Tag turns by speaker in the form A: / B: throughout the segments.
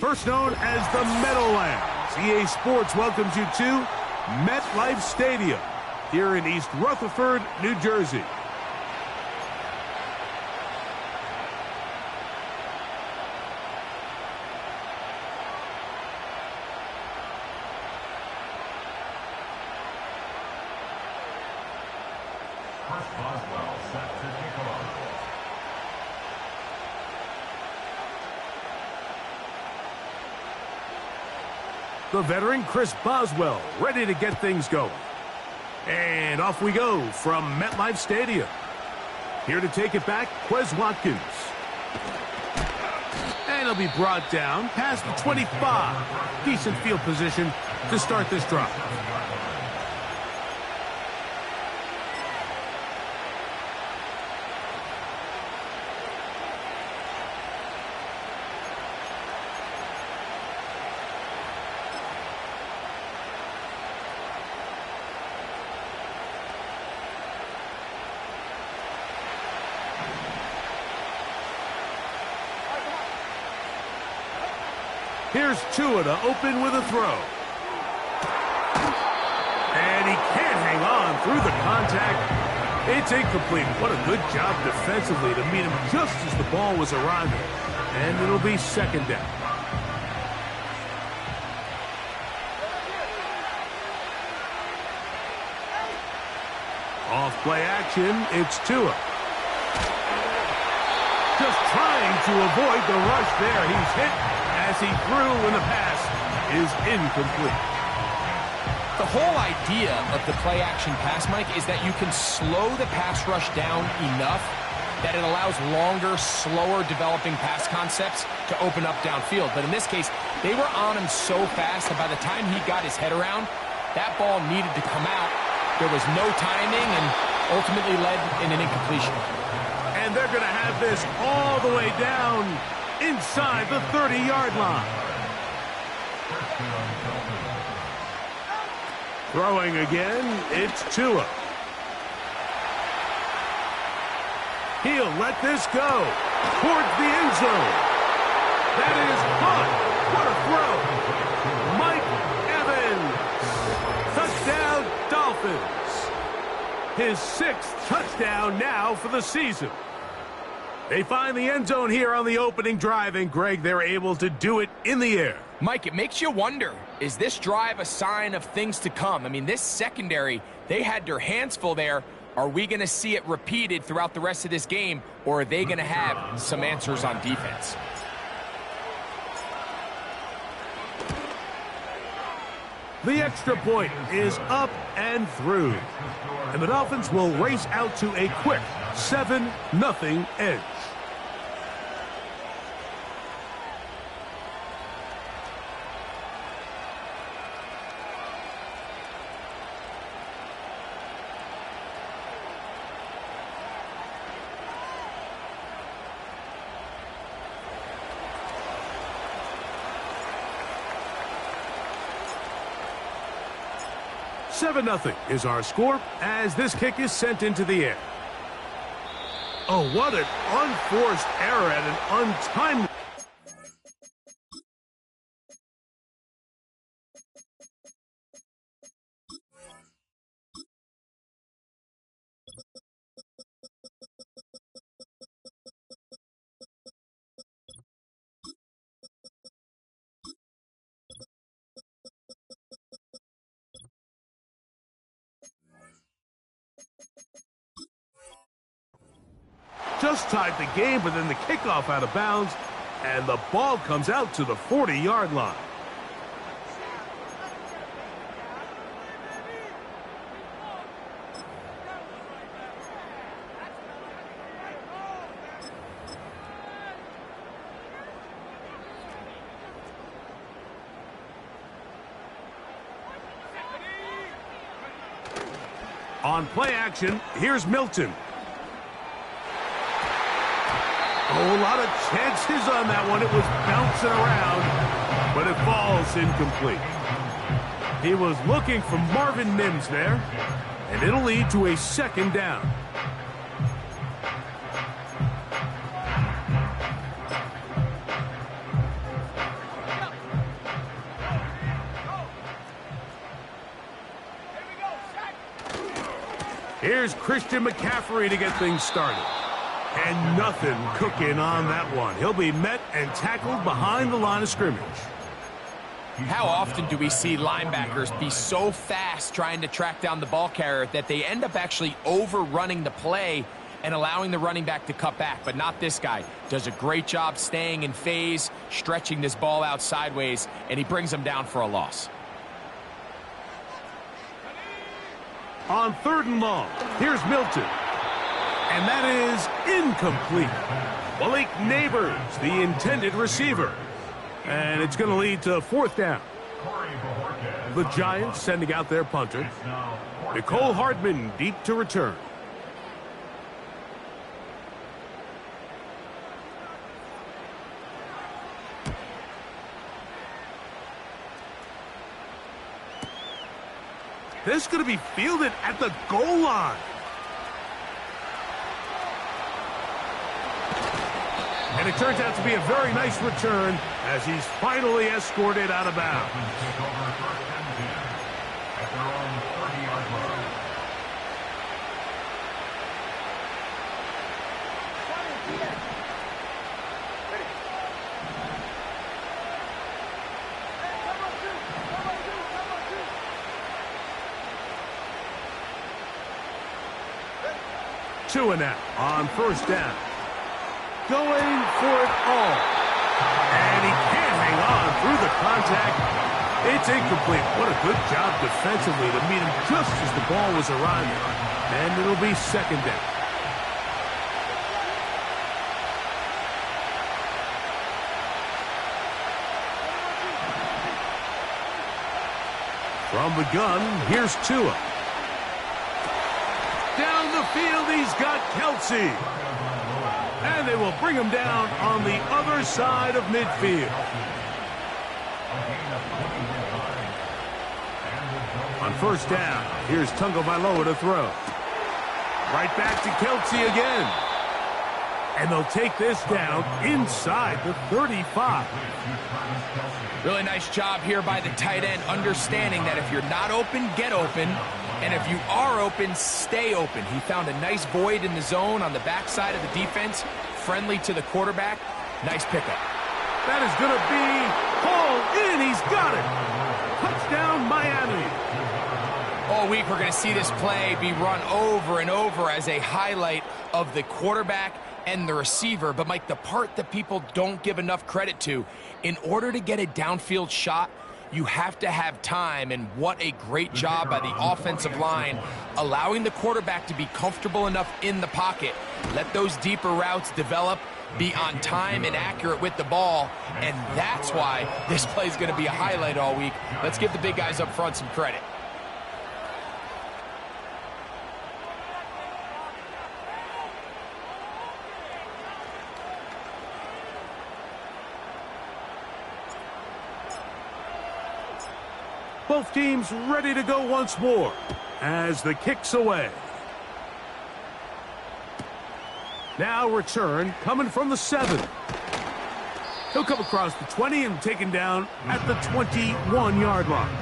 A: first known as the Meadowlands. EA Sports welcomes you to MetLife Stadium here in East Rutherford, New Jersey. The veteran Chris Boswell ready to get things going. And off we go from MetLife Stadium. Here to take it back, Quez Watkins. And he'll be brought down past the 25. Decent field position to start this drive. Here's Tua to open with a throw. And he can't hang on through the contact. It's incomplete. What a good job defensively to meet him just as the ball was arriving. And it'll be second down. Off play action, it's Tua. Just trying to avoid the rush there. He's hit as he threw when the pass is incomplete.
B: The whole idea of the play-action pass, Mike, is that you can slow the pass rush down enough that it allows longer, slower developing pass concepts to open up downfield. But in this case, they were on him so fast that by the time he got his head around, that ball needed to come out. There was no timing and ultimately led in an incompletion.
A: And they're going to have this all the way down inside the 30-yard line. Throwing again, it's Tua. He'll let this go towards the end zone. That is caught. What a throw. Mike Evans. Touchdown, Dolphins. His 6th touchdown now for the season. They find the end zone here on the opening drive, and Greg, they're able to do it in the air.
B: Mike, it makes you wonder, is this drive a sign of things to come? I mean, this secondary, they had their hands full there. Are we going to see it repeated throughout the rest of this game, or are they going to have some answers on defense?
A: The extra point is up and through. And the Dolphins will race out to a quick 7-0 edge. Seven 0 is our score as this kick is sent into the air. Oh, what an unforced error and an untimely. Just tied the game, but then the kickoff out of bounds, and the ball comes out to the 40-yard line. On play action, here's Milton. Oh, a lot of chances on that one. It was bouncing around, but it falls incomplete. He was looking for Marvin Mims there, and it'll lead to a second down. Here's Christian McCaffrey to get things started. And nothing cooking on that one. He'll be met and tackled behind the line of scrimmage.
B: How often do we see linebackers be so fast trying to track down the ball carrier that they end up actually overrunning the play and allowing the running back to cut back? But not this guy. Does a great job staying in phase, stretching this ball out sideways, and he brings them down for a loss.
A: On 3rd and long, here's Milton. And that is incomplete. Malik Neighbors, the intended receiver. And it's going to lead to 4th down. The Giants sending out their punter. Nicole Hardman deep to return. This is going to be fielded at the goal line. And it turns out to be a very nice return as he's finally escorted out of bounds. Two and out on 1st down. Going for it all. And he can't hang on through the contact. It's incomplete. What a good job defensively to meet him just as the ball was arriving. And it'll be 2nd down. From the gun, here's Tua. Down the field, he's got Kelsey. And they will bring him down on the other side of midfield. On 1st down, here's Tagovailoa to throw. Right back to Kelsey again. And they'll take this down inside the 35.
B: Really nice job here by the tight end, understanding that if you're not open, get open. And if you are open, stay open. He found a nice void in the zone on the backside of the defense, friendly to the quarterback. Nice pickup.
A: That is going to be hauled in. He's got it. Touchdown, Miami.
B: All week, we're going to see this play be run over and over as a highlight of the quarterback and the receiver. But, Mike, the part that people don't give enough credit to, in order to get a downfield shot, you have to have time, and what a great job by the offensive line, allowing the quarterback to be comfortable enough in the pocket, let those deeper routes develop, be on time and accurate with the ball, and that's why this play is going to be a highlight all week. Let's give the big guys up front some credit.
A: Both teams ready to go once more as the kick's away. Now return coming from the 7. He'll come across the 20 and taken down at the 21-yard line.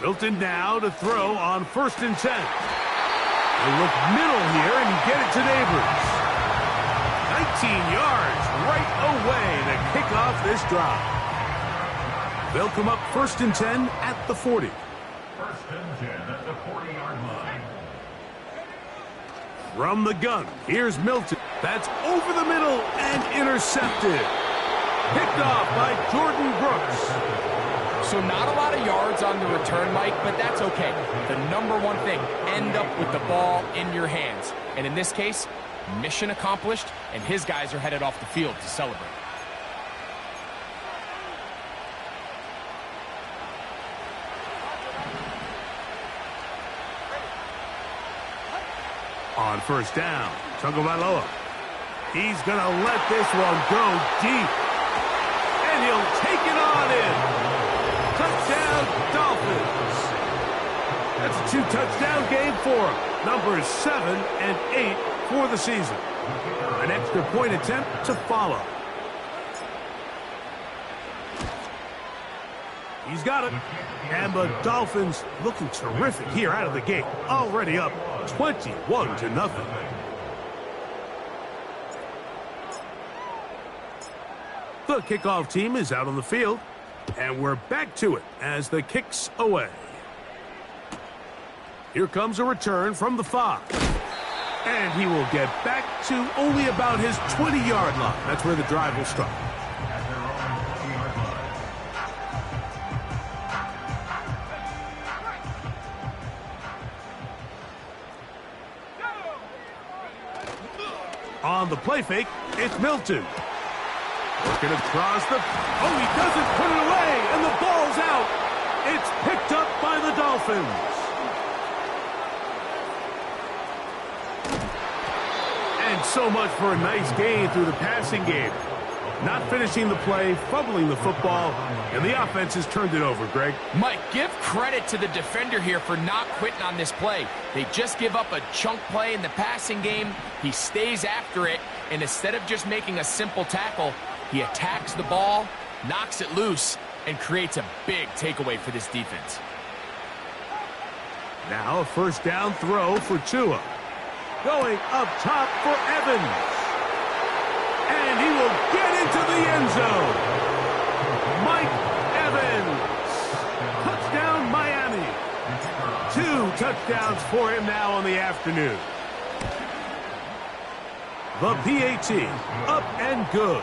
A: Milton now to throw on 1st and 10. They look middle here and get it to Neighbors. 19 yards right away to kick off this drive. They'll come up 1st and 10 at the 40.
C: 1st and 10 at the 40-yard line.
A: From the gun, here's Milton. That's over the middle and intercepted. Picked off by Jordan Brooks.
B: So not a lot of yards on the return, Mike, but that's okay. The number one thing, end up with the ball in your hands. And in this case, mission accomplished, and his guys are headed off the field to celebrate.
A: On 1st down, Tagovailoa. He's going to let this one go deep. And he'll take it on in. Touchdown, Dolphins. That's a 2-touchdown game for him. Numbers 7 and 8 for the season. An extra point attempt to follow. He's got it. And the Dolphins looking terrific here out of the gate. Already up 21-0. The kickoff team is out on the field. And we're back to it as the kick's away. Here comes a return from the 5. And he will get back to only about his 20-yard line. That's where the drive will start. On the play fake, it's Milton. Working across the... Oh, he doesn't put it away, and the ball's out. It's picked up by the Dolphins. And so much for a nice gain through the passing game. Not finishing the play, fumbling the football, and the offense has turned it over, Greg.
B: Mike, give credit to the defender here for not quitting on this play. They just give up a chunk play in the passing game. He stays after it, and instead of just making a simple tackle, he attacks the ball, knocks it loose, and creates a big takeaway for this defense.
A: Now a first down throw for Tua. Going up top for Evans. And he will get into the end zone. Mike Evans. Touchdown, Miami. 2 touchdowns for him now on the afternoon. The PAT up and good.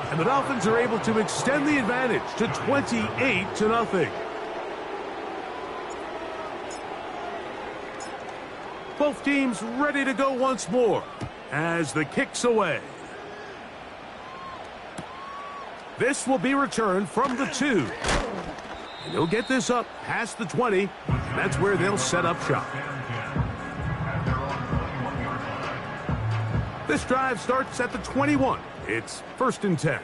A: And the Dolphins are able to extend the advantage to 28-0. Both teams ready to go once more as the kick's away. This will be returned from the 2. And he'll get this up past the 20. And that's where they'll set up shop. This drive starts at the 21. It's 1st and 10.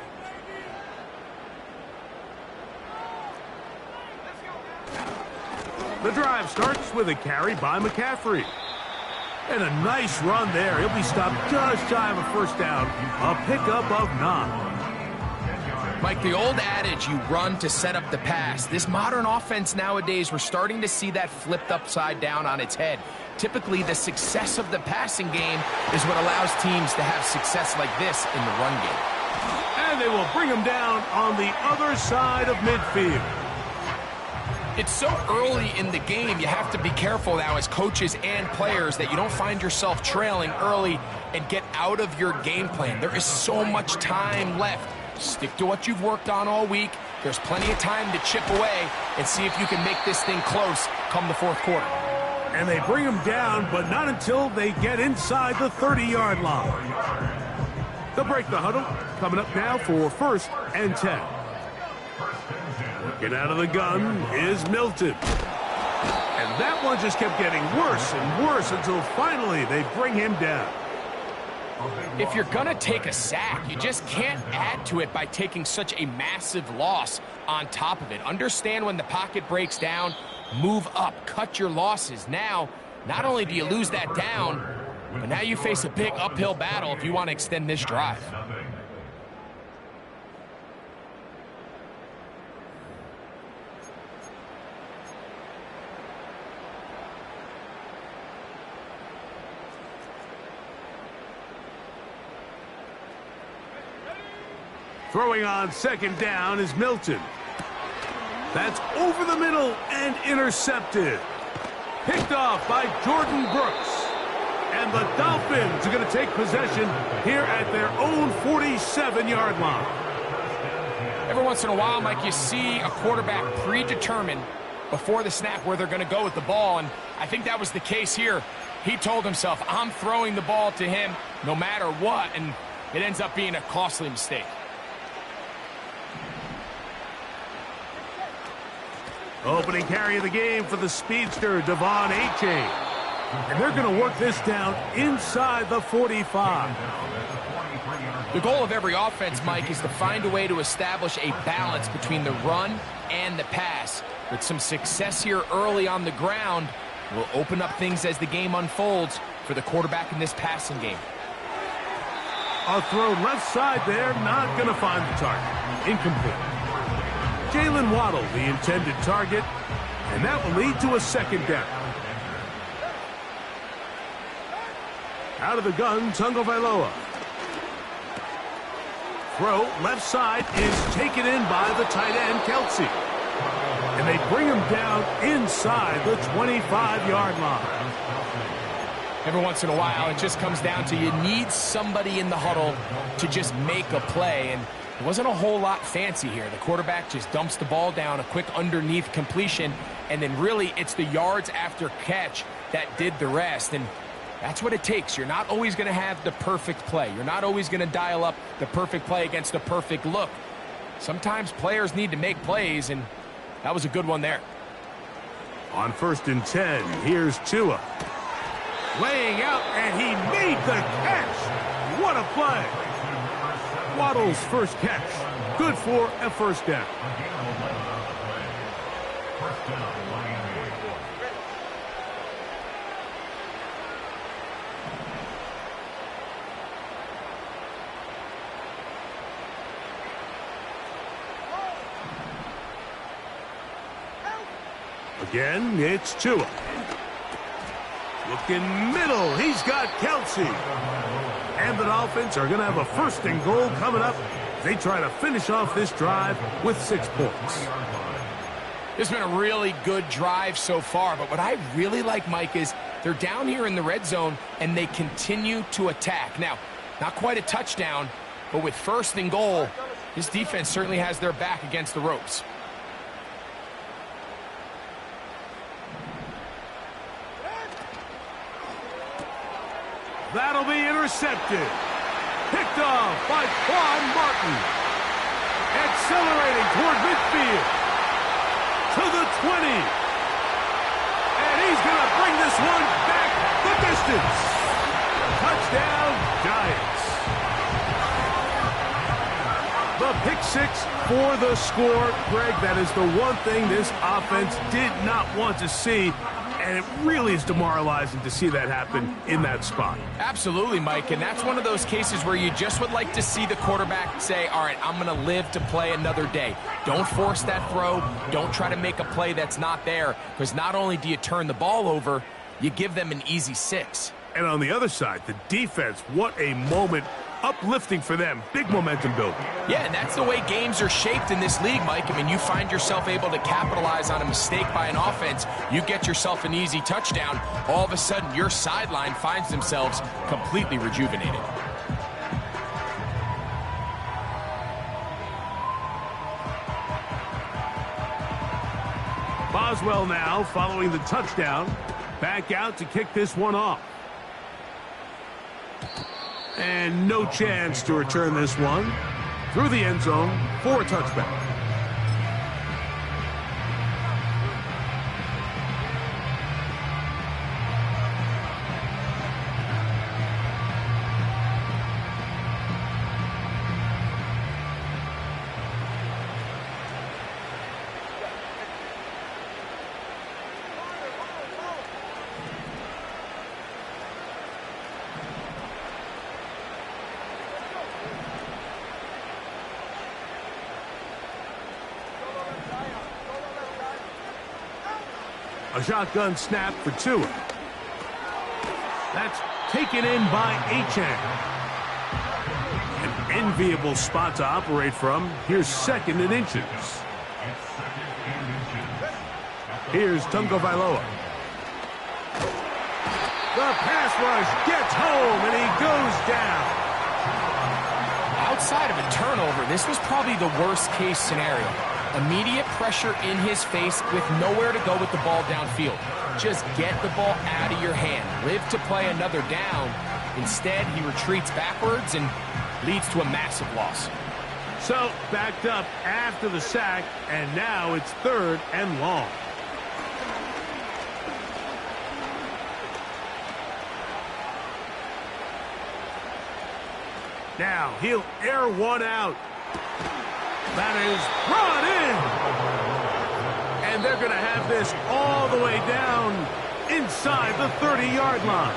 A: The drive starts with a carry by McCaffrey. And a nice run there. He'll be stopped just shy of a first down. A pickup of 9.
B: Mike, the old adage, you run to set up the pass. This modern offense nowadays, we're starting to see that flipped upside down on its head. Typically, the success of the passing game is what allows teams to have success like this in the run game.
A: And they will bring him down on the other side of midfield.
B: It's so early in the game, you have to be careful now as coaches and players that you don't find yourself trailing early and get out of your game plan. There is so much time left. Stick to what you've worked on all week. There's plenty of time to chip away and see if you can make this thing close come the 4th quarter.
A: And they bring him down, but not until they get inside the 30-yard line. They'll break the huddle. Coming up now for 1st and 10. Get out of the gun is Milton. And that one just kept getting worse and worse until finally they bring him down.
B: If you're going to take a sack, you just can't add to it by taking such a massive loss on top of it. Understand when the pocket breaks down, move up, cut your losses. Now, not only do you lose that down, but now you face a big uphill battle if you want to extend this drive.
A: Throwing on 2nd down is Milton. That's over the middle and intercepted. Picked off by Jordan Brooks. And the Dolphins are going to take possession here at their own 47-yard line.
B: Every once in a while, Mike, you see a quarterback predetermined before the snap where they're going to go with the ball, and I think that was the case here. He told himself, I'm throwing the ball to him no matter what, and it ends up being a costly mistake.
A: Opening carry of the game for the speedster, Devon Achane. And they're going to work this down inside the 45.
B: The goal of every offense, Mike, is to find a way to establish a balance between the run and the pass. With some success here early on the ground, will open up things as the game unfolds for the quarterback in this passing game.
A: A throw left side there, not going to find the target. Incomplete. Jalen Waddle, the intended target, and that will lead to a second down. Out of the gun, Tagovailoa. Throw, left side, is taken in by the tight end, Kelsey. And they bring him down inside the 25-yard line.
B: Every once in a while, it just comes down to you need somebody in the huddle to just make a play. And it wasn't a whole lot fancy here. The quarterback just dumps the ball down, a quick underneath completion, and then really it's the yards after catch that did the rest. And that's what it takes. You're not always going to have the perfect play. You're not always going to dial up the perfect play against the perfect look. Sometimes players need to make plays, and that was a good one there.
A: On 1st and 10, here's Tua. Laying out, and he made the catch. What a play. Waddle's first catch. Good for a first down. Again, it's Tua. Looking middle. He's got Kelsey. And the Dolphins are going to have a 1st and goal coming up. They try to finish off this drive with 6 points.
B: This has been a really good drive so far, but what I really like, Mike, is they're down here in the red zone, and they continue to attack. Now, not quite a touchdown, but with 1st and goal, this defense certainly has their back against the ropes.
A: That'll be intercepted. Picked off by Quan Martin. Accelerating toward midfield. To the 20. And he's going to bring this one back the distance. Touchdown, Giants. The pick 6 for the score. Greg, that is the one thing this offense did not want to see. And it really is demoralizing to see that happen in that spot.
B: Absolutely, Mike, and that's one of those cases where you just would like to see the quarterback say, all right, I'm going to live to play another day. Don't force that throw. Don't try to make a play that's not there, because not only do you turn the ball over, you give them an easy 6.
A: And on the other side, the defense, what a moment. Uplifting for them. Big momentum building.
B: Yeah, and that's the way games are shaped in this league, Mike. I mean, you find yourself able to capitalize on a mistake by an offense. You get yourself an easy touchdown. All of a sudden, your sideline finds themselves completely rejuvenated.
A: Boswell now following the touchdown. Back out to kick this one off. And no chance to return this one through the end zone for a touchback. A shotgun snap for Tua. That's taken in by Achane. An enviable spot to operate from. Here's 2nd and inches. Here's Tagovailoa. The pass rush gets home, and he goes down.
B: Outside of a turnover, this was probably the worst-case scenario. Immediate pressure in his face with nowhere to go with the ball downfield. Just get the ball out of your hand. Live to play another down. Instead, he retreats backwards and leads to a massive loss.
A: So, backed up after the sack, and now it's 3rd and long. Now, he'll air one out. That is brought in. And they're going to have this all the way down inside the 30-yard line.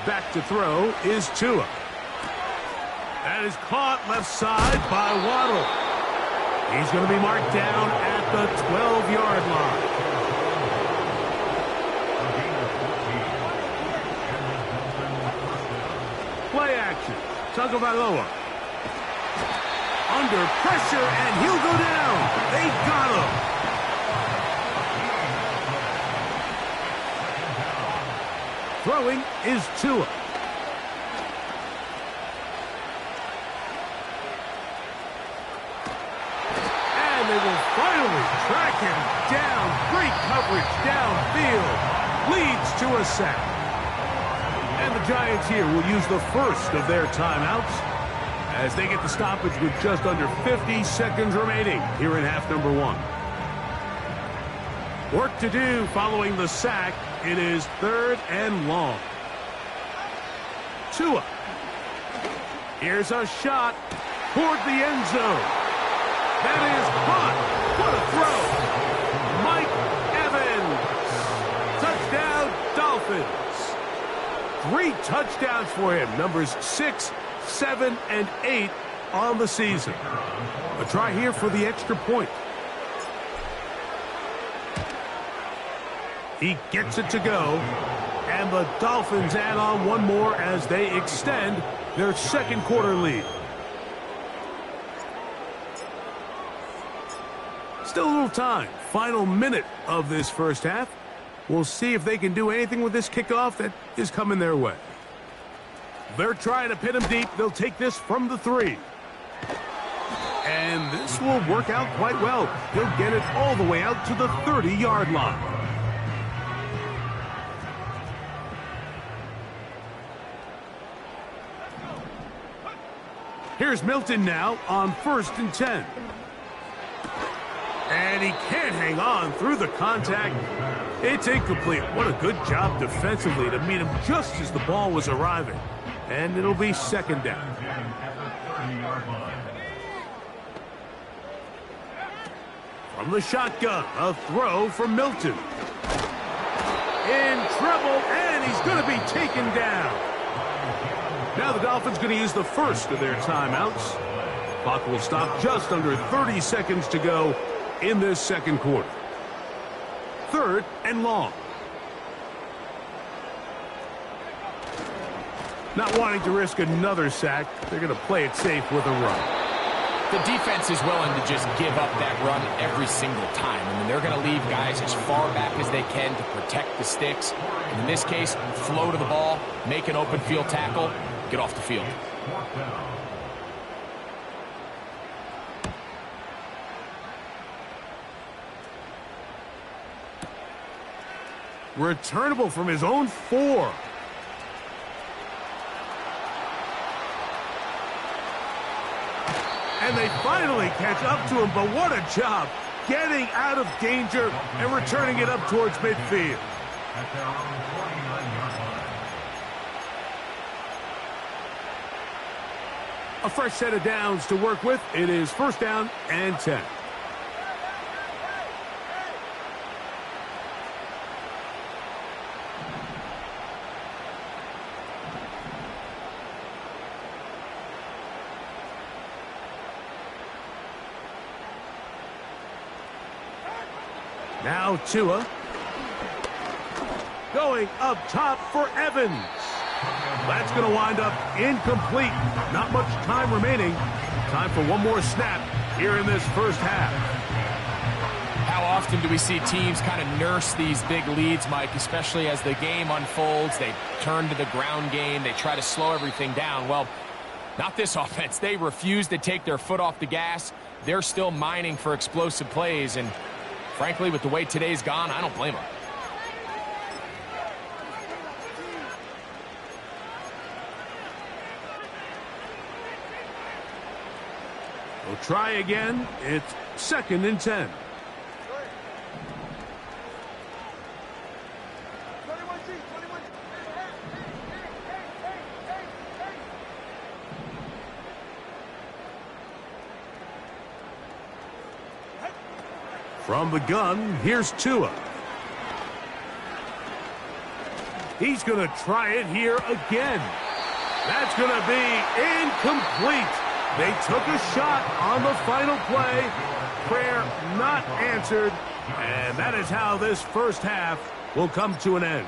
A: Back to throw is Tua. That is caught left side by Waddle. He's going to be marked down at the 12-yard line. Play action. Tagovailoa. Under pressure, and he'll go down. They got him. Throwing is Tua. And they will finally track him down. Great coverage downfield. Leads to a sack. And the Giants here will use the first of their timeouts as they get the stoppage with just under 50 seconds remaining here in half number one. Work to do following the sack. It is 3rd and long. Tua. Here's a shot toward the end zone. That is caught. What a throw. Mike Evans. Touchdown, Dolphins. 3 touchdowns for him. Numbers 6, 7, and 8 on the season. A try here for the extra point. He gets it to go, and the Dolphins add on one more as they extend their second quarter lead. Still a little time. Final minute of this first half. We'll see if they can do anything with this kickoff that is coming their way. They're trying to pin him deep. They'll take this from the 3. And this will work out quite well. He'll get it all the way out to the 30-yard line. Here's Milton now on 1st and 10. And he can't hang on through the contact. It's incomplete. What a good job defensively to meet him just as the ball was arriving. And it'll be 2nd down. From the shotgun, a throw from Milton. In trouble, and he's going to be taken down. Now the Dolphins going to use the first of their timeouts. Clock will stop just under 30 seconds to go in this second quarter. 3rd and long. Not wanting to risk another sack, they're going to play it safe with a run.
B: The defense is willing to just give up that run every single time. I mean, they're going to leave guys as far back as they can to protect the sticks. And in this case, flow to the ball, make an open field tackle, get off the field.
A: Returnable from his own 4. And they finally catch up to him, but what a job getting out of danger and returning it up towards midfield. A fresh set of downs to work with. It is 1st down and 10. Now Tua. Going up top for Evans. That's going to wind up incomplete. Not much time remaining. Time for one more snap here in this first half.
B: How often do we see teams kind of nurse these big leads, Mike, especially as the game unfolds? They turn to the ground game. They try to slow everything down. Well, not this offense. They refuse to take their foot off the gas. They're still mining for explosive plays, and frankly, with the way today's gone, I don't blame them.
A: We'll try again. It's 2nd and 10. From the gun, here's Tua. He's going to try it here again. That's going to be incomplete. They took a shot on the final play. Prayer not answered. And that is how this first half will come to an end.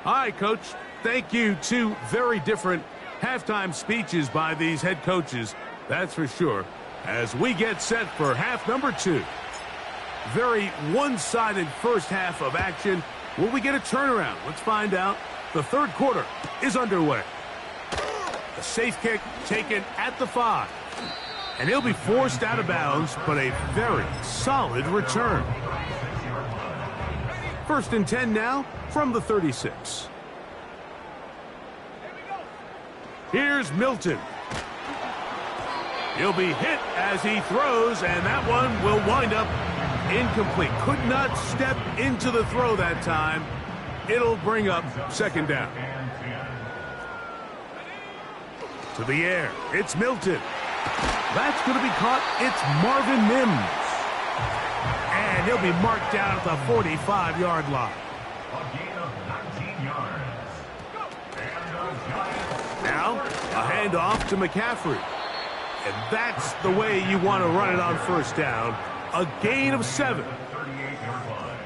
A: All right, Coach. Thank you. Two very different halftime speeches by these head coaches. That's for sure. As we get set for half number 2. Very one-sided first half of action. Will we get a turnaround? Let's find out. The third quarter is underway. A safe kick taken at the 5. And he'll be forced out of bounds, but a very solid return. 1st and 10 now from the 36. Here's Milton. He'll be hit as he throws, and that one will wind up incomplete. Could not step into the throw that time. It'll bring up 2nd down. To the air. It's Milton. That's going to be caught. It's Marvin Mims. And he'll be marked down at the 45-yard line.
C: A gain of 19 yards.
A: Now, a handoff to McCaffrey. And that's the way you want to run it on 1st down. A gain of 7.
C: 38-yard line.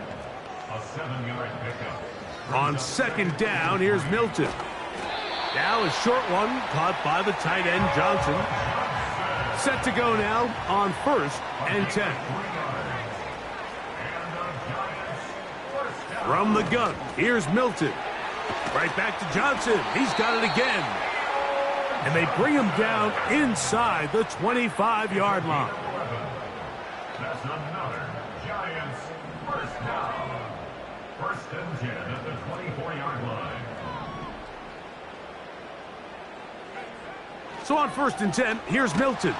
C: A 7-yard pickup.
A: On 2nd down, here's Milton. Now a short one caught by the tight end Johnson. Set to go now on 1st and 10. From the gun, here's Milton. Right back to Johnson. He's got it again. And they bring him down inside the 25-yard line.
C: That's another Giants first down. 1st and 10 at the 24-yard line.
A: So on 1st and 10, here's Milton.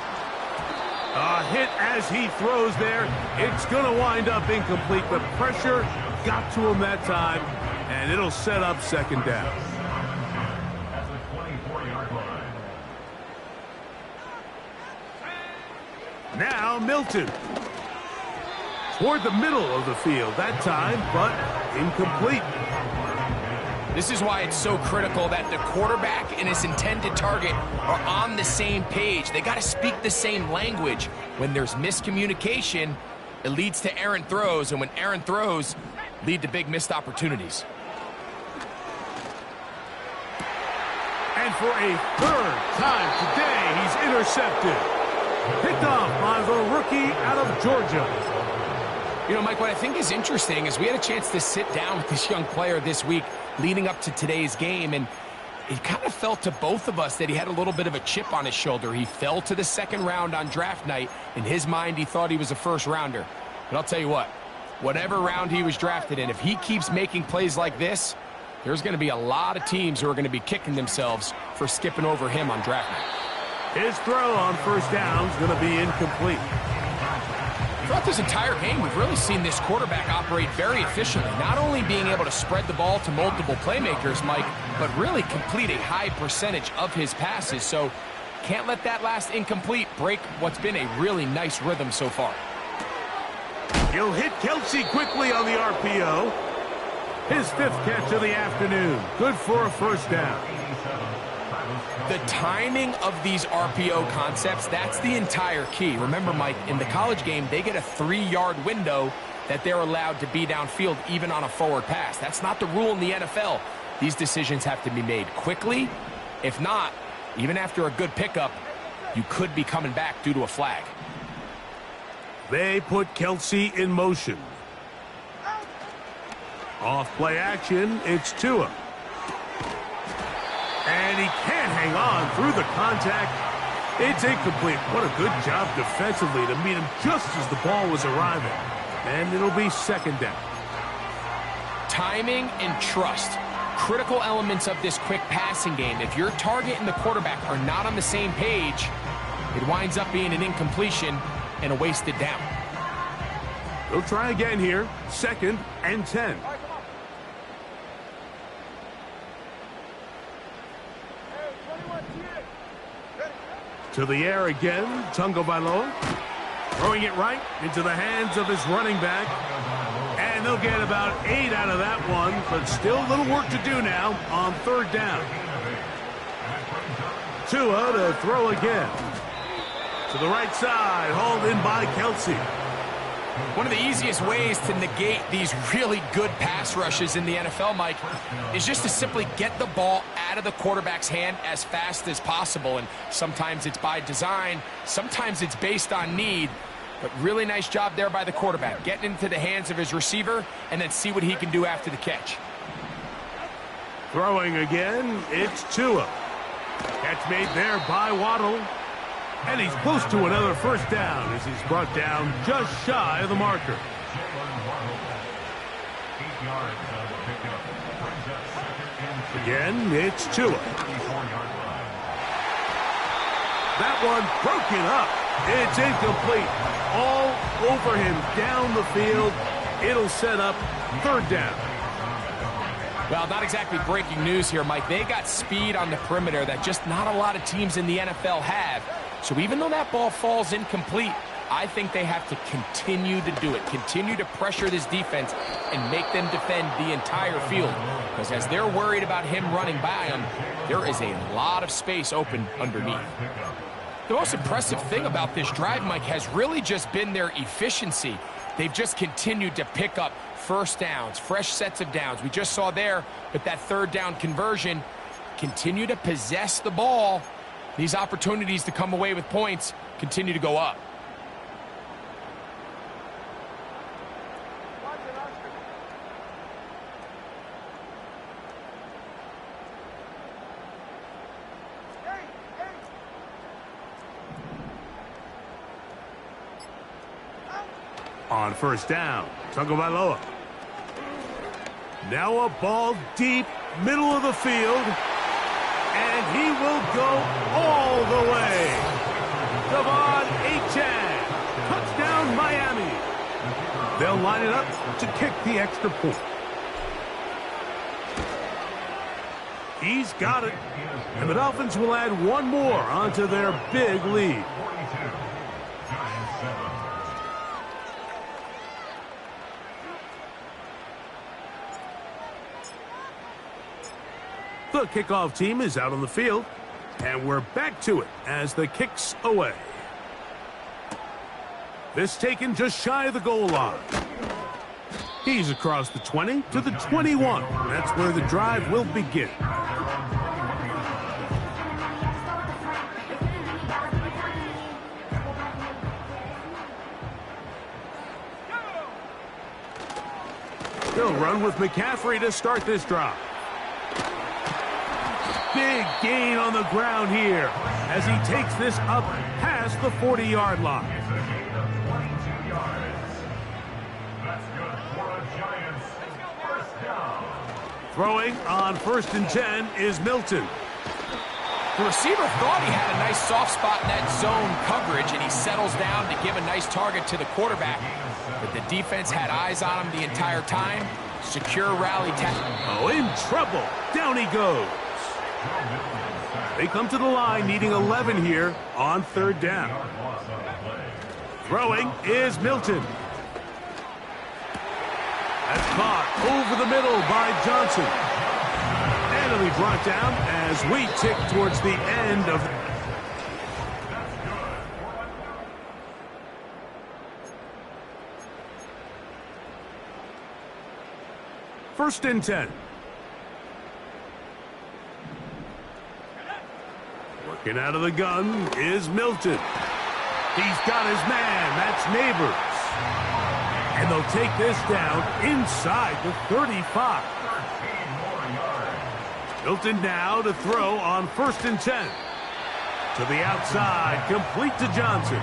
A: A hit as he throws there. It's going to wind up incomplete. The pressure got to him that time, and it'll set up 2nd down.
C: At the 24-yard line.
A: Now Milton. Toward the middle of the field that time, but incomplete.
B: This is why it's so critical that the quarterback and his intended target are on the same page. They got to speak the same language. When there's miscommunication, it leads to errant throws, and when errant throws lead to big missed opportunities.
A: And for a 3rd time today, he's intercepted. Picked off by the rookie out of Georgia.
B: You know, Mike, what I think is interesting is we had a chance to sit down with this young player this week leading up to today's game, and it kind of felt to both of us that he had a little bit of a chip on his shoulder. He fell to the 2nd round on draft night. In his mind, he thought he was a 1st rounder. But I'll tell you what, whatever round he was drafted in, if he keeps making plays like this, there's going to be a lot of teams who are going to be kicking themselves for skipping over him on draft night.
A: His throw on 1st down is going to be incomplete.
B: Throughout this entire game, we've really seen this quarterback operate very efficiently, not only being able to spread the ball to multiple playmakers, Mike, but really complete a high percentage of his passes. So can't let that last incomplete break what's been a really nice rhythm so far.
A: He'll hit Kelsey quickly on the RPO. His 5th catch of the afternoon. Good for a 1st down.
B: The timing of these RPO concepts, that's the entire key. Remember, Mike, in the college game, they get a 3-yard window that they're allowed to be downfield even on a forward pass. That's not the rule in the NFL. These decisions have to be made quickly. If not, even after a good pickup, you could be coming back due to a flag.
A: They put Kelsey in motion. Off play action, it's Tua. And he can't hang on through the contact. It's incomplete. What a good job defensively to meet him just as the ball was arriving. And it'll be 2nd down.
B: Timing and trust, critical elements of this quick passing game. If your target and the quarterback are not on the same page, it winds up being an incompletion and a wasted down.
A: They'll try again here. 2nd and 10. To the air again, Tagovailoa. Throwing it right into the hands of his running back. And they'll get about 8 out of that one, but still a little work to do now on third down. Tua to throw again. To the right side, hauled in by Kelsey.
B: One of the easiest ways to negate these really good pass rushes in the NFL, Mike, is just to simply get the ball out of the quarterback's hand as fast as possible. And sometimes it's by design, sometimes it's based on need. But really nice job there by the quarterback, getting into the hands of his receiver and then see what he can do after the catch.
A: Throwing again, it's Tua. Catch made there by Waddle. And he's close to another first down as he's brought down just shy of the marker. Again, it's Tua. That one broken up. It's incomplete. All over him down the field. It'll set up third down.
B: Well, not exactly breaking news here, Mike. They got speed on the perimeter that just not a lot of teams in the NFL have. So even though that ball falls incomplete, I think they have to continue to do it. Continue to pressure this defense and make them defend the entire field. Because as they're worried about him running by them, there is a lot of space open underneath. The most impressive thing about this drive, Mike, has really just been their efficiency. They've just continued to pick up first downs, fresh sets of downs. We just saw there with that third down conversion, continue to possess the ball. These opportunities to come away with points continue to go up.
A: On first down, Tagovailoa. Now a ball deep, middle of the field. And he will go all the way. Devon Achane. Touchdown, Miami. They'll line it up to kick the extra point. He's got it. And the Dolphins will add one more onto their big lead. The kickoff team is out on the field, and we're back to it as the kick's away. This taken just shy of the goal line. He's across the 20 to the 21. That's where the drive will begin. They'll run with McCaffrey to start this drive. Big gain on the ground here as he takes this up past the 40-yard line. Throwing on 1st and 10 is Milton.
B: The receiver thought he had a nice soft spot in that zone coverage, and he settles down to give a nice target to the quarterback. But the defense had eyes on him the entire time. Secure rally tackle.
A: Oh, in trouble. Down he goes. They come to the line needing 11 here on third down. Throwing is Milton. That's caught over the middle by Johnson. And it'll be brought down as we tick towards the end of... First and 10. Working out of the gun is Milton. He's got his man. That's Neighbors. And they'll take this down inside the 35. Milton now to throw on 1st and 10. To the outside, complete to Johnson.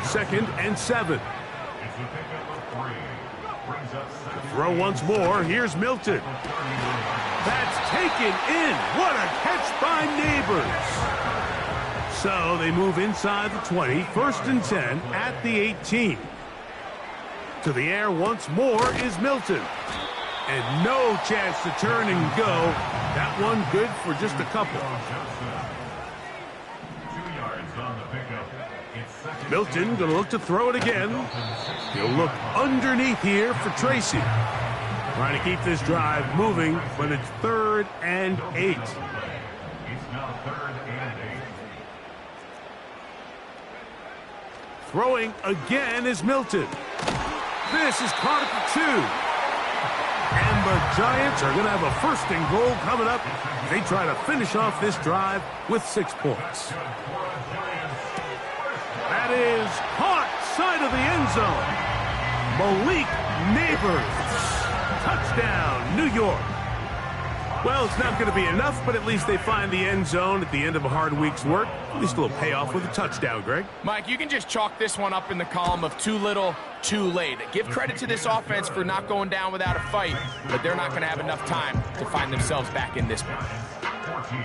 A: 2nd and 7. To throw once more, here's Milton. That's taken in. What a catch by Neighbors. So they move inside the 20, 1st and 10 at the 18. To the air once more is Milton. And no chance to turn and go. That one good for just a couple.
C: 2 yards on the pickup. It's 2nd
A: Milton going to look to throw it again. He'll look underneath here for Tracy. Trying to keep this drive moving, but it's 3rd and 8.
C: It's now 3rd and 8.
A: Throwing again is Milton. This is caught at the 2. And the Giants are going to have a 1st and goal coming up. They try to finish off this drive with 6 points. That is caught side of the end zone. Malik Neighbors. Touchdown, New York. Well, it's not going to be enough, but at least they find the end zone at the end of a hard week's work. At least a little payoff with a touchdown, Greg.
B: Mike, you can just chalk this one up in the column of too little, too late. Give credit to this offense for not going down without a fight, but they're not going to have enough time to find themselves back in this one.
C: 14.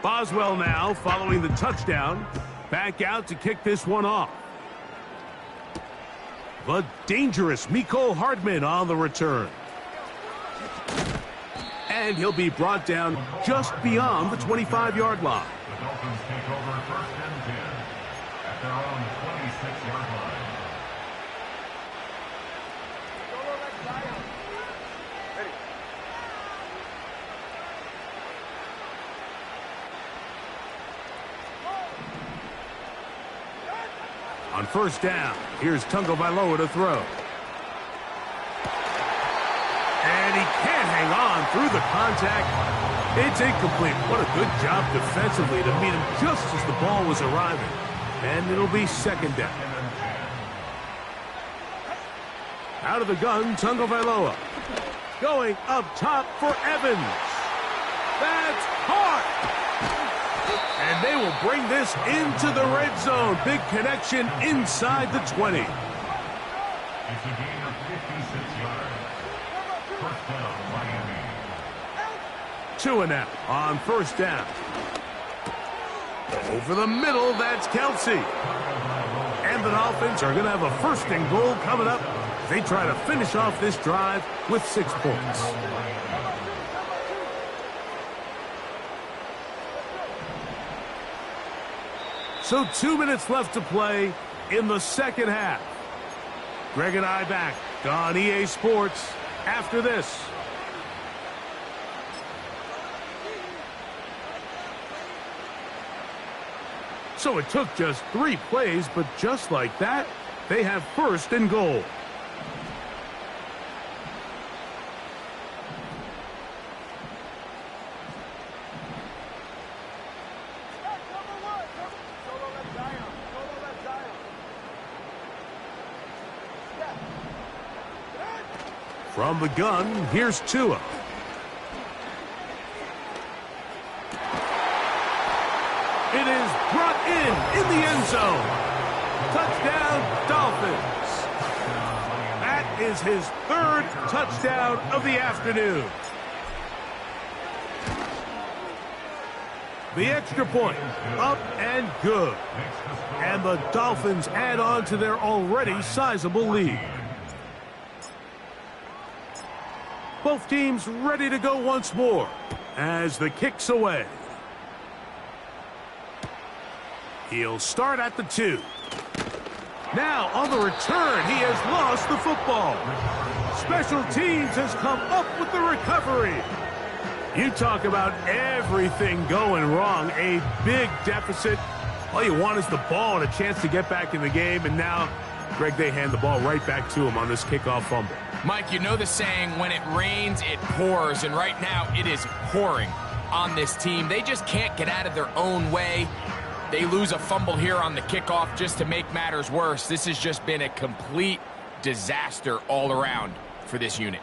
A: Boswell now following the touchdown. Back out to kick this one off. The dangerous Mecole Hardman on the return. And he'll be brought down just beyond the 25-yard line.
C: The Dolphins take over 1st and 10 at their own 26-yard line.
A: On 1st down, here's Tagovailoa to throw. And he can't hang on through the contact. It's incomplete. What a good job defensively to meet him just as the ball was arriving. And it'll be 2nd down. Out of the gun, Tagovailoa. Going up top for Evans. That's caught. And they will bring this into the red zone. Big connection inside the 20.
C: It's a gain of 56 yards. 1st down, Miami.
A: 2 and out on 1st down. Over the middle, that's Kelsey. And the Dolphins are going to have a 1st and goal coming up. They try to finish off this drive with 6 points. So 2 minutes left to play in the 2nd half. Greg and I back on EA Sports after this. So it took just 3 plays, but just like that, they have 1st and goal. From the gun, here's Tua. It is brought in the end zone. Touchdown, Dolphins. That is his 3rd touchdown of the afternoon. The extra point, up and good. And the Dolphins add on to their already sizable lead. Both teams ready to go once more as the kick's away. He'll start at the 2. Now on the return, he has lost the football. Special teams has come up with the recovery. You talk about everything going wrong. A big deficit. All you want is the ball and a chance to get back in the game. And now, Greg, they hand the ball right back to him on this kickoff fumble.
B: Mike, you know the saying, when it rains, it pours. And right now, it is pouring on this team. They just can't get out of their own way. They lose a fumble here on the kickoff just to make matters worse. This has just been a complete disaster all around for this unit.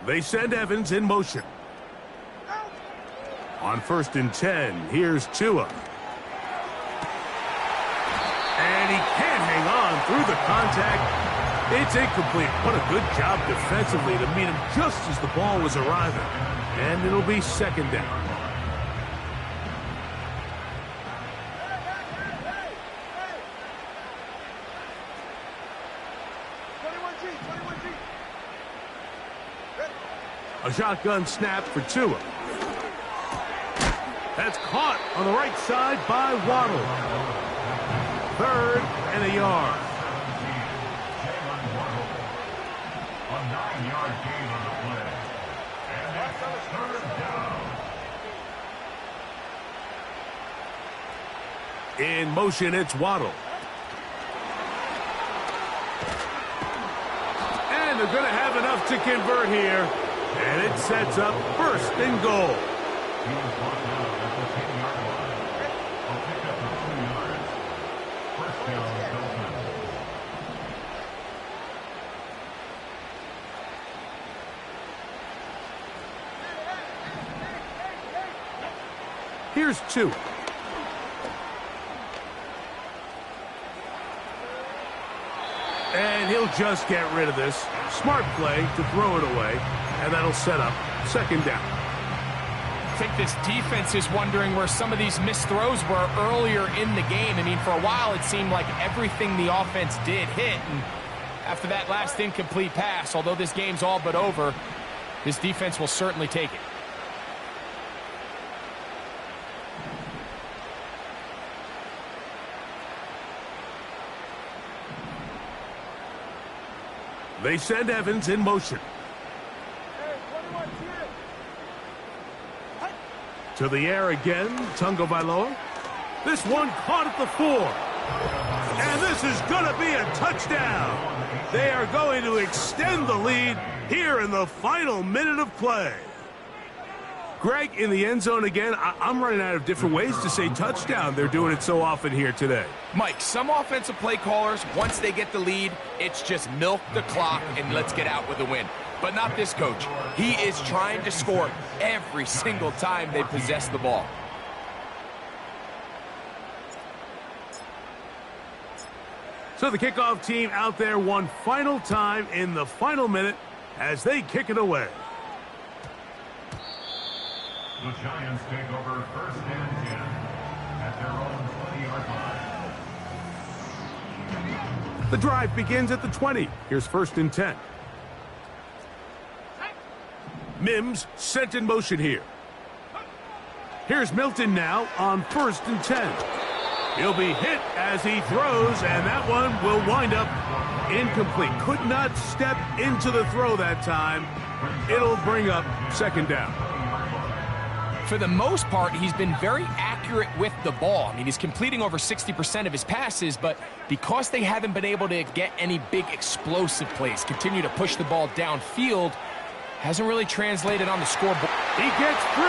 A: They send Evans in motion. On 1st and 10, here's Tua. And he can't hang on through the contact. It's incomplete. What a good job defensively to meet him just as the ball was arriving. And it'll be 2nd down. A shotgun snap for Tua. That's caught on the right side by Waddle. 3rd and a yard.
C: A 9-yard gain on the play. And that's 3rd down.
A: In motion, it's Waddle. And they're going to have enough to convert here. And it sets up 1st and goal.
C: He was brought down at the 10-yard line. A pickup of 2 yards. 1st down, Dolphins.
A: Here's 2. And he'll just get rid of this. Smart play to throw it away. And that'll set up 2nd down.
B: I think this defense is wondering where some of these missed throws were earlier in the game. I mean, for a while, it seemed like everything the offense did hit. And after that last incomplete pass, although this game's all but over, this defense will certainly take it.
A: They send Evans in motion. To the air again, Tunga Vailoa. This one caught at the 4. And this is going to be a touchdown. They are going to extend the lead here in the final minute of play. Greg, in the end zone again, I'm running out of different ways to say touchdown. They're doing it so often here today.
B: Mike, some offensive play callers, once they get the lead, it's just milk the clock and let's get out with a win. But not this coach. He is trying to score every single time they possess the ball.
A: So the kickoff team out there one final time in the final minute as they kick it away.
C: The Giants take over 1st and 10 at their own 20-yard line.
A: The drive begins at the 20. Here's 1st and 10. Mims sent in motion here. Here's Milton now on 1st and 10. He'll be hit as he throws, and that one will wind up incomplete. Could not step into the throw that time. It'll bring up 2nd down.
B: For the most part, he's been very accurate with the ball. I mean, he's completing over 60% of his passes, but because they haven't been able to get any big explosive plays, continue to push the ball downfield, hasn't really translated on the scoreboard.
A: He gets 3.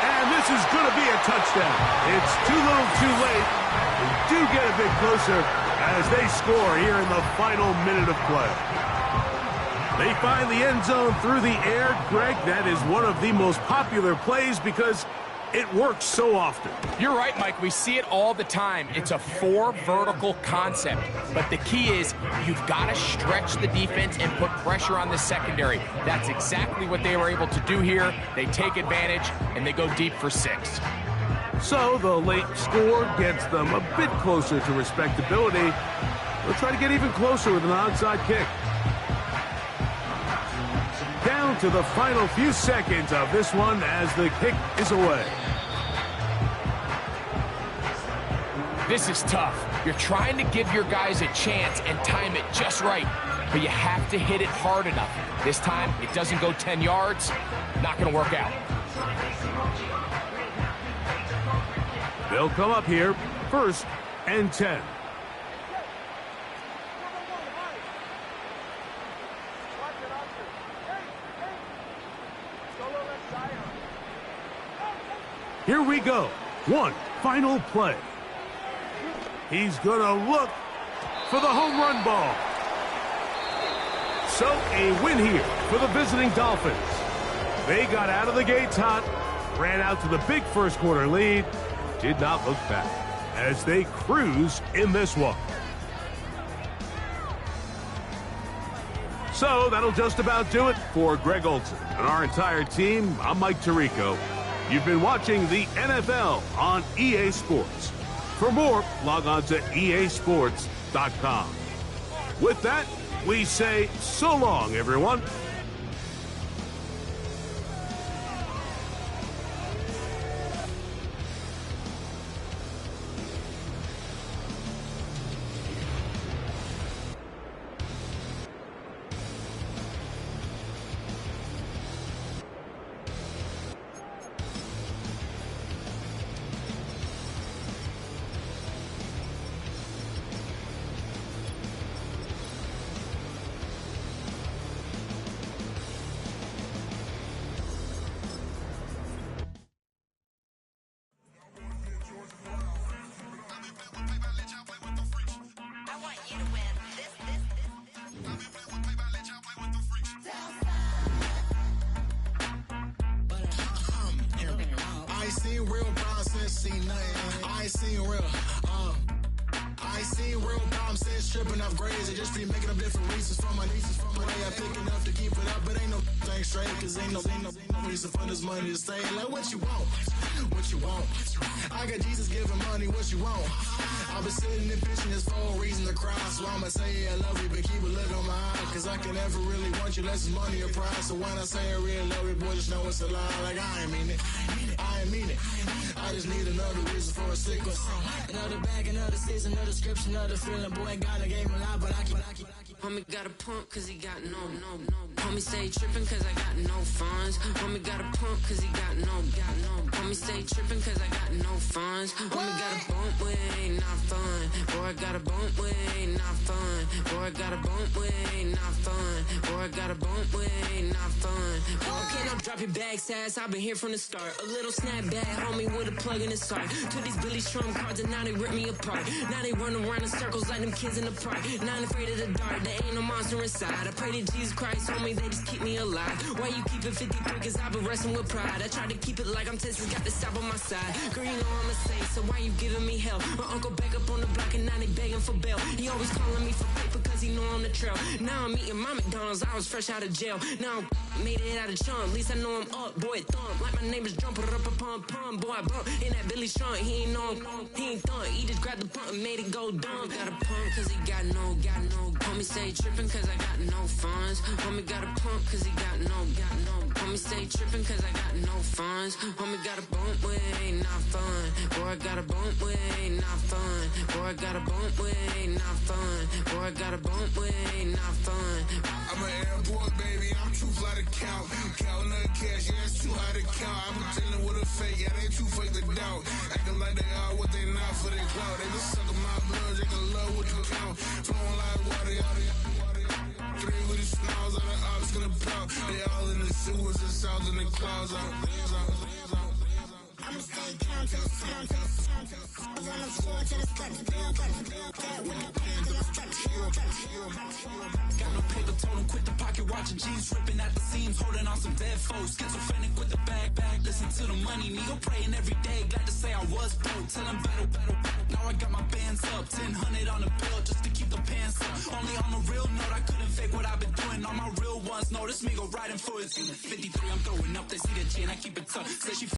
A: And this is going to be a touchdown. It's too little too late. They do get a bit closer as they score here in the final minute of play. They find the end zone through the air. Greg, that is one of the most popular plays because it works so often.
B: You're right, Mike. We see it all the time. It's a 4 vertical concept. But the key is you've got to stretch the defense and put pressure on the secondary. That's exactly what they were able to do here. They take advantage, and they go deep for 6.
A: So the late score gets them a bit closer to respectability. They'll try to get even closer with an onside kick. Down to the final few seconds of this one as the kick is away.
B: This is tough. You're trying to give your guys a chance and time it just right, but you have to hit it hard enough. This time, it doesn't go 10 yards. Not going to work out.
A: They'll come up here, 1st and 10. Here we go. One final play. He's going to look for the home run ball. So a win here for the visiting Dolphins. They got out of the gates hot, ran out to the big first quarter lead, did not look back as they cruise in this one. So that'll just about do it for Greg Olson and our entire team. I'm Mike Tirico. You've been watching the NFL on EA Sports. For more, log on to easports.com. With that, we say so long, everyone.
D: ain't seen real problems since seen nothing. I ain't seen real, I ain't seen real problems since tripping off grades. They just be making up different reasons for my nieces. From way I pick enough to keep it up, but ain't no thing straight. Cause ain't no reason for this money to stay. Like what you want, what you want. I got Jesus giving money, what you want. I've been sitting and pitching this for a reason to cry. So I'ma say I love you, but keep a look on my eye. Cause I can never really want you less than money or pride. So when I say I really love you, boy, just know it's a lie. Like I ain't mean it, I ain't mean it. I just need another reason for a sickle.
E: Another bag, another season, another description, another feeling. Boy, God, I gave him a lot, but I keep.
F: Homie got a pump cause he got no. Homie stay trippin' cause I got no funds. Homie got a pump cause he got no. Homie stay trippin' cause I got no funds. Homie got a bump with ain't not fun. Boy, I got a bump with ain't not fun. Boy, I got a bump with ain't not fun. Boy, I got a bump with ain't not fun. Okay, now drop your bag, sass. I've been here from the start. A little snapback, homie, with a plug in his heart. Took these Billy Trump cards and now they rip me apart. Now they run around in circles like them kids in the park. Not afraid of the dark, there ain't no monster inside. I pray to Jesus Christ, homie, they just keep me alive. Why you keep it 53? Cause I've been wrestling with pride. I try to keep it like I'm Texas, got the stop on my side. Girl, you know I'm a saint, so why you giving me hell? My uncle back up on the block and now they begging for bail. He always calling me for paper cause he know I'm the trail. Now I'm eating my McDonald's, I was fresh out of jail. Now I made it out of chunk, at least I know I'm up. Boy, thump, like my neighbors jumping up a pump. Boy, I bump in that Billy Strong, he ain't know him, he ain't thump. He just grabbed the pump and made it go dumb. Got a pump cause he got no. Homie stay trippin' cause I got no funds. Homie got a pump cause he got no. Homie stay trippin' cause I got no funds. Homie got a bump with ain't not fun. Boy, I got a bump with ain't not fun. Boy, I got a bump with ain't not fun. Boy, I got a bump with ain't not fun.
D: I'm an airport baby, I'm too fly to count. Counting the cash, yeah, it's too high to count. I'm dealing with a fake, yeah, they too fake to doubt. Acting like they are what they not for their clout. They been sucking my blood, they can love what you count. Flowing like water, three with the smiles on the ops gonna pop. They all in the sewers and south in the clouds.
E: I'ma stay down to the sound, to the sound, to the sound. On the floor to the steps, build, with the band to the steps. Got no paper, told him quit the pocket, watching jeans ripping at the seams, holding on some dead foes. Schizophrenic with the bag, listen to the money, me go praying every day. Glad to say I was broke, tell him battle. Now I got my bands up, 1000 on the bill just to keep the pants up. Only on the real note, I couldn't fake what I've been doing. All my real ones know this me go right influence. 53, I'm throwing up, they see the G and I keep it tough. Say she